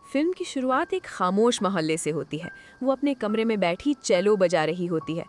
Film की शुरुआत एक खामोश मोहल्ले से होती है। वो अपने कमरे में बैठी चेलो बजा रही होती है।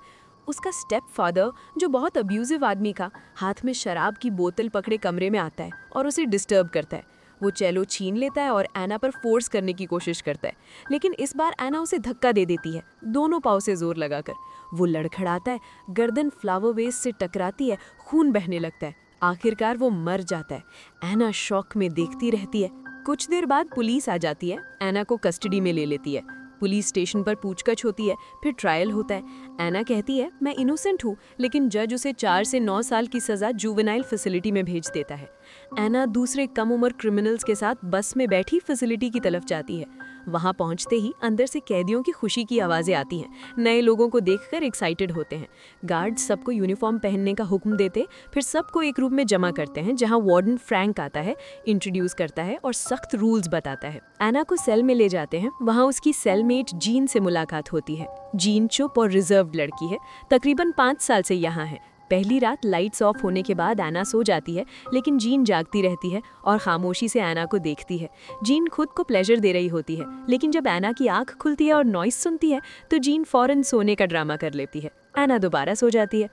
उसका स्टेप फादर, जो बहुत अब्यूजिव आदमी का, हाथ में शराब की बोतल पकड़े कमरे में आता है और उसे डिस्टर्ब करता है। वो चेलो छीन लेता है और एना पर फोर्स करने की कोशिश करता है, लेकिन इस बार एना उसे धक्का दे देती है, दोनों पाँव से जोर लगाकर। वो लड़खड़ाता है, गर्दन फ्लावर वेस से टकराती है, खून बहने लगता है। आखिरकार वो मर जाता है। एना शॉक में देखती रहती है। कुछ देर बाद पुलिस आ जाती है, एना को कस्टडी में ले लेती है। पुलिस स्टेशन पर पूछताछ होती है, फिर ट्रायल होता है। एना कहती है मैं इनोसेंट हूँ, लेकिन जज उसे 4 से 9 साल की सज़ा जुवेनाइल फैसिलिटी में भेज देता है। एना दूसरे कम उम्र क्रिमिनल्स के साथ बस में बैठी फैसिलिटी की तरफ जाती है। वहां पहुंचते ही अंदर से कैदियों की खुशी की आवाज़ें आती हैं। नए लोगों को देखकर एक्साइटेड होते हैं। गार्ड्स सबको यूनिफॉर्म पहनने का हुक्म देते, फिर सबको एक रूम में जमा करते हैं जहां वार्डन फ्रैंक आता है, इंट्रोड्यूस करता है और सख्त रूल्स बताता है। एना को सेल में ले जाते हैं। वहां उसकी सेलमेट जीन से मुलाकात होती है। जीन चुप और रिजर्व्ड लड़की है, तकरीबन 5 साल से यहाँ है। पहली रात लाइट्स ऑफ होने के बाद एना सो जाती है, लेकिन जीन जागती रहती है और खामोशी से एना को देखती है। जीन खुद को प्लेजर दे रही होती है, लेकिन जब एना की आंख खुलती है और नॉइस सुनती है तो जीन फौरन सोने का ड्रामा कर लेती है। एना दोबारा सो जाती है।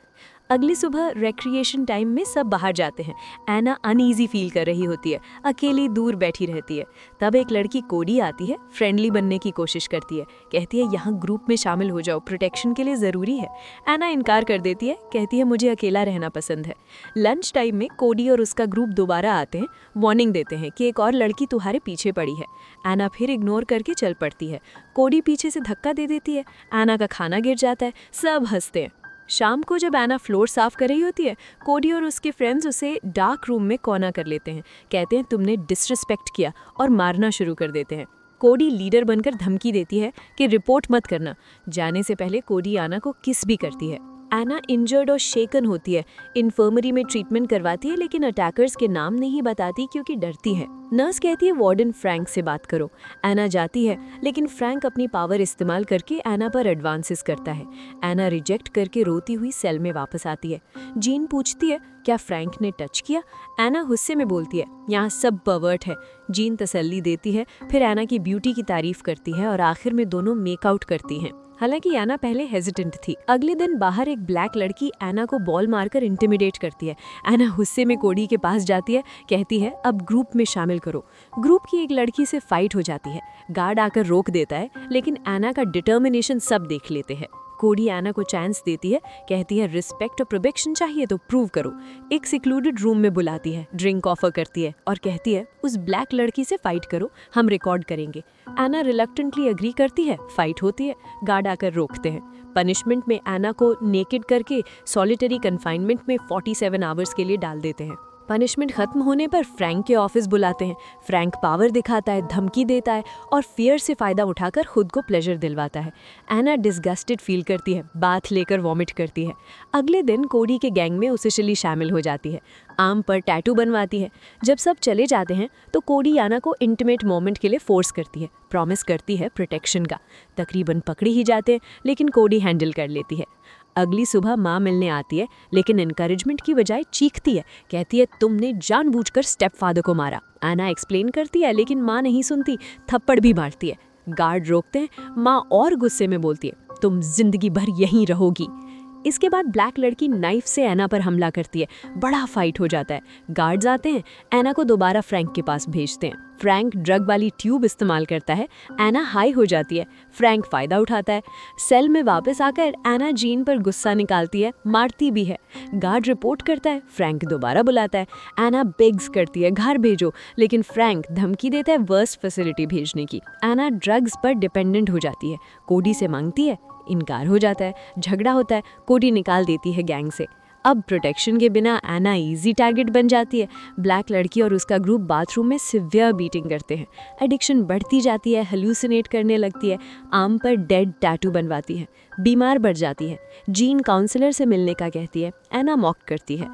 अगली सुबह रिक्रिएशन टाइम में सब बाहर जाते हैं। एना अनईजी फील कर रही होती है, अकेली दूर बैठी रहती है। तब एक लड़की कोडी आती है, फ्रेंडली बनने की कोशिश करती है, कहती है यहाँ ग्रुप में शामिल हो जाओ, प्रोटेक्शन के लिए ज़रूरी है। एना इनकार कर देती है, कहती है मुझे अकेला रहना पसंद है। लंच टाइम में कोडी और उसका ग्रुप दोबारा आते हैं, वार्निंग देते हैं कि एक और लड़की तुम्हारे पीछे पड़ी है। एना फिर इग्नोर करके चल पड़ती है। कोडी पीछे से धक्का दे देती है, एना का खाना गिर जाता है, सब हंसते हैं। शाम को जब एना फ्लोर साफ कर रही होती है, कोडी और उसके फ्रेंड्स उसे डार्क रूम में कोना कर लेते हैं। कहते हैं तुमने डिसरिस्पेक्ट किया और मारना शुरू कर देते हैं। कोडी लीडर बनकर धमकी देती है कि रिपोर्ट मत करना। जाने से पहले कोडी एना को किस भी करती है। एना इंजर्ड और शेकन होती है, इन्फर्मरी में ट्रीटमेंट करवाती है, लेकिन अटैकर्स के नाम नहीं बताती क्योंकि डरती है। नर्स कहती है वार्डन फ्रैंक से बात करो। एना जाती है, लेकिन फ्रैंक अपनी पावर इस्तेमाल करके एना पर एडवांसेस करता है। एना रिजेक्ट करके रोती हुई सेल में वापस आती है। जीन पूछती है क्या फ्रैंक ने टच किया। एना गुस्से में बोलती है यहाँ सब पर्वर्ट है। जीन तसल्ली देती है, फिर एना की ब्यूटी की तारीफ करती है और आखिर में दोनों मेकआउट करती हैं। हालांकि एना पहले हेजिटेंट थी। अगले दिन बाहर एक ब्लैक लड़की एना को बॉल मारकर इंटिमिडेट करती है। एना गुस्से में कोडी के पास जाती है, कहती है अब ग्रुप में शामिल करो। ग्रुप की एक लड़की से फाइट हो जाती है। गार्ड आकर रोक देता है, लेकिन एना का डिटर्मिनेशन सब देख लेते हैं। कोडी एना को चांस देती है, कहती है रिस्पेक्ट और प्रोटेक्शन चाहिए तो प्रूव करो। एक सिक्लूडेड रूम में बुलाती है, ड्रिंक ऑफर करती है और कहती है उस ब्लैक लड़की से फाइट करो, हम रिकॉर्ड करेंगे। एना रिलक्टेंटली एग्री करती है, फाइट होती है। गार्ड आकर रोकते हैं। पनिशमेंट में एना को नेकेड करके सॉलिटरी कन्फाइनमेंट में 47 आवर्स के लिए डाल देते हैं। पनिशमेंट खत्म होने पर फ्रैंक के ऑफिस बुलाते हैं। फ्रैंक पावर दिखाता है, धमकी देता है और फियर से फ़ायदा उठाकर खुद को प्लेजर दिलवाता है। एना डिस्गस्टेड फील करती है, बाथ लेकर वॉमिट करती है। अगले दिन कोडी के गैंग में ऑफिशियली शामिल हो जाती है। आर्म पर टैटू बनवाती है। जब सब चले जाते हैं तो कोडी एना को इंटीमेट मोमेंट के लिए फोर्स करती है, प्रॉमिस करती है प्रोटेक्शन का। तकरीबन पकड़े ही जाते हैं, लेकिन कोडी हैंडल कर लेती है। अगली सुबह माँ मिलने आती है, लेकिन इनकरेजमेंट की बजाय चीखती है, कहती है तुमने जानबूझकर स्टेप फादर को मारा। एना एक्सप्लेन करती है, लेकिन माँ नहीं सुनती, थप्पड़ भी मारती है। गार्ड रोकते हैं। माँ और गुस्से में बोलती है तुम जिंदगी भर यहीं रहोगी। इसके बाद ब्लैक लड़की नाइफ से एना पर हमला करती है। बड़ा फाइट हो जाता है। गार्ड्स आते हैं, एना को दोबारा फ्रैंक के पास भेजते हैं। फ्रैंक ड्रग वाली ट्यूब इस्तेमाल करता है। एना हाई हो जाती है। फ्रैंक फ़ायदा उठाता है। सेल में वापस आकर एना जीन पर गुस्सा निकालती है, मारती भी है। गार्ड रिपोर्ट करता है। फ्रैंक दोबारा बुलाता है। एना बेग्स करती है घर भेजो, लेकिन फ्रैंक धमकी देता है वर्स्ट फैसिलिटी भेजने की। एना ड्रग्स पर डिपेंडेंट हो जाती है। कोडी से मांगती है, इनकार हो जाता है। झगड़ा होता है, कोडी निकाल देती है गैंग से। अब प्रोटेक्शन के बिना एना इजी टारगेट बन जाती है। ब्लैक लड़की और उसका ग्रुप बाथरूम में सिवियर बीटिंग करते हैं। एडिक्शन बढ़ती जाती है, हेलुसिनेट करने लगती है, आर्म पर डेड टैटू बनवाती है, बीमार बढ़ जाती है। जीन काउंसलर से मिलने का कहती है, एना मॉक करती है।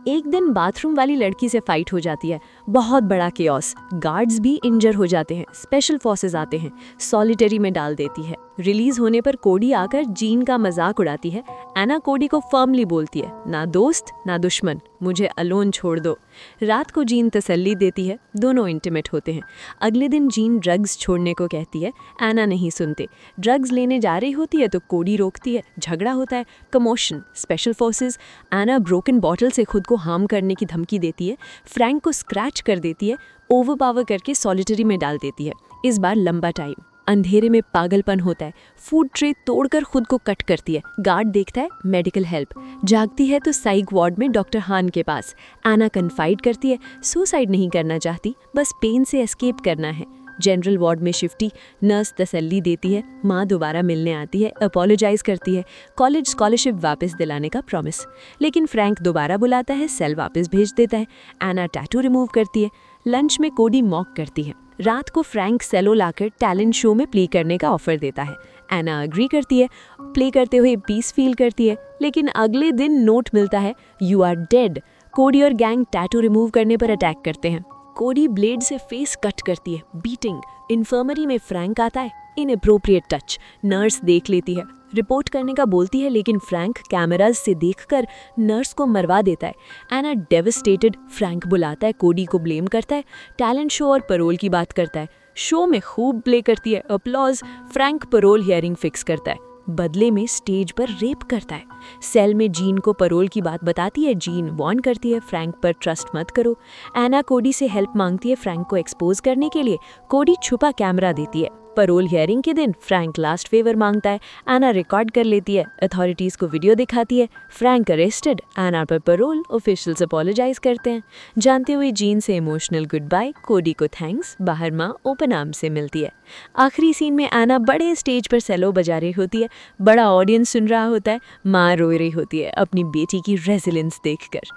एक दिन बाथरूम वाली लड़की से फाइट हो जाती है। बहुत बड़ा केओस, गार्ड्स भी इंजर हो जाते हैं, स्पेशल फोर्सेस आते हैं, सॉलिटरी में डाल देती है। रिलीज होने पर कोडी आकर जीन का मजाक उड़ाती है। एना कोडी को फर्मली बोलती है, ना दोस्त ना दुश्मन, मुझे अलोन छोड़ दो। रात को जीन तसल्ली देती है, दोनों इंटीमेट होते हैं। अगले दिन जीन ड्रग्स छोड़ने को कहती है, एना नहीं सुनते। ड्रग्स लेने जा रही होती है तो कोडी रोकती है, झगड़ा होता है, कमोशन, स्पेशल फोर्सेस। एना ब्रोकन बॉटल से खुद को हार्म करने की धमकी देती है, फ्रैंक को स्क्रैच कर देती है, ओवरपावर करके सॉलिटरी में डाल देती है। इस बार लंबा टाइम। अंधेरे में पागलपन होता है, फूड ट्रे तोड़कर खुद को कट करती है। गार्ड देखता है, मेडिकल हेल्प। जागती है तो साइक वार्ड में डॉक्टर हान के पास। एना कन्फाइड करती है, सुसाइड नहीं करना चाहती, बस पेन से एस्केप करना है। जनरल वार्ड में शिफ्टी, नर्स तसल्ली देती है, माँ दोबारा मिलने आती है, अपोलोजाइज करती है, कॉलेज स्कॉलरशिप वापस दिलाने का प्रॉमिस। लेकिन फ्रैंक दोबारा बुलाता है, सेल वापस भेज देता है। एना टैटू रिमूव करती है। लंच में कोडी मॉक करती है। रात को फ्रैंक सेलो लाकर टैलेंट शो में प्ले करने का ऑफर देता है। एना अग्री करती है, प्ले करते हुए पीस फील करती है। लेकिन अगले दिन नोट मिलता है, यू आर डेड। कोडी और गैंग टैटू रिमूव करने पर अटैक करते हैं। कोडी ब्लेड से फेस कट करती है, बीटिंग। इन्फर्मरी में फ्रैंक आता है, इनअप्रोप्रिएट टच। नर्स देख लेती है, रिपोर्ट करने का बोलती है, लेकिन फ्रैंक कैमराज से देखकर नर्स को मरवा देता है। एना डेविस्टेटेड। फ्रैंक बुलाता है, कोडी को ब्लेम करता है, टैलेंट शो और पैरोल की बात करता है। शो में खूब प्ले करती है, applause. Frank parole hearing fix करता है, बदले में स्टेज पर रेप करता है। सेल में जीन को पैरोल की बात बताती है। जीन वार्न करती है, फ्रैंक पर ट्रस्ट मत करो। एना कोडी से हेल्प मांगती है फ्रैंक को एक्सपोज करने के लिए। कोडी छुपा कैमरा देती है। पैरोल हियरिंग के दिन फ्रैंक लास्ट फेवर मांगता है। एना रिकॉर्ड कर लेती है, अथॉरिटीज को वीडियो दिखाती है। फ्रैंक अरेस्टेड, एना पर पैरोल। ऑफिशियल्स अपोलोजाइज करते हैं। जानते हुए जीन से इमोशनल गुड बाय, कोडी को थैंक्स। बाहर माँ ओपन आर्म से मिलती है। आखिरी सीन में एना बड़े स्टेज पर सेलो बजा रही होती है, बड़ा ऑडियंस सुन रहा होता है। माँ रो रही होती है अपनी बेटी की रेजिलेंस देखकर।